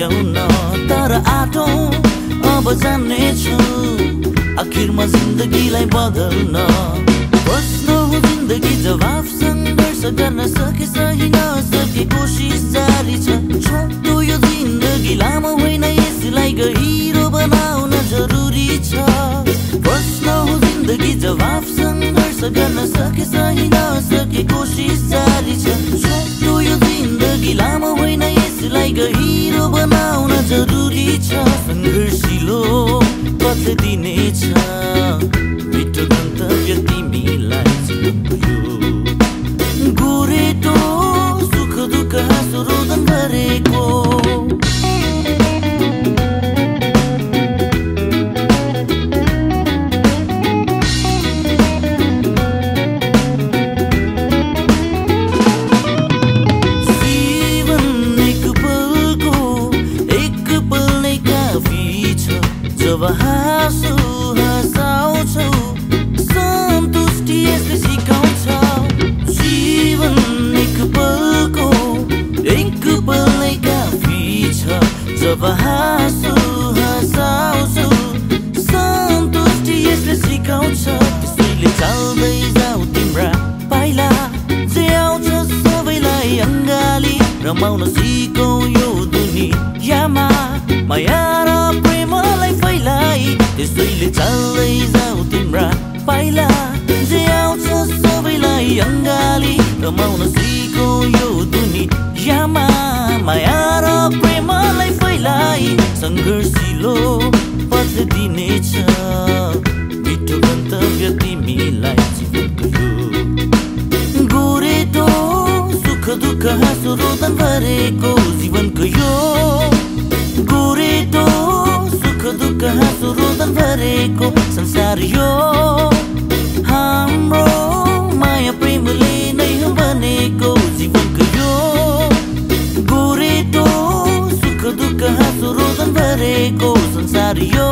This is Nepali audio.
लैजाउन तर आटो अब जान्नेछु आखिरमा जिन्दगीलाई बदल्न बस्न हो जिन्दगी जवाफ सङ्घर्ष गर्न सके सही नसके कोसिस जारी छ छोटो यो जिन्दगी लामो होइन यसलाई गहिरो बनाउन जरुरी छ बस्न हो जिन्दगी जवाफ सङ्घर्ष गर्न सके सही नसके कोसिस जारी छ छोटो यो जिन्दगी लामो होइन यसलाई गहिरो बनाउन जरुरी छ सङ्घर्षिलो पथ दिनेछ मिठो गन्तव्य तिमीलाई गोरेटो सुख दुःख हाँसो रोदन भरेको जब हाँसो हँसाउँछौ सन्तुष्टि यसले सिकाउँछ जीवन एक पलको एक पल नै काफी छ जब हाँसो हँसाउँछौ सन्तुष्टि यसले सिकाउँछ त्यसैले चाल्दै जाऊ तिम्रा पाइला जे आउँछ सबैलाई अङ्गाली रमाउन सिकौ यो दुनियाँमा माया र प्रेमलाई फैलाई त्यसैले चाल्दै जाऊ तिम्रा पाइला जे आउँछ सबैलाई अङ्गाली रमाउन सिकौ यो दुनियाँमा माया र प्रेमलाई फैलाई सङ्घर्षिलो पथ दिनेछ मिठो गन्तव्य तिमीलाई जीवनको यो गोरेटो सुख दुःख हाँसो रोदन भरेको जीवनको यो गोरेटो सुख दुःख हाँसो रोदन भरेको संसार यो हाम्रो माया प्रेमले नै हो बनेको जीवनको यो गोरेटो सुख दुःख हाँसो रोदन भरेको संसार यो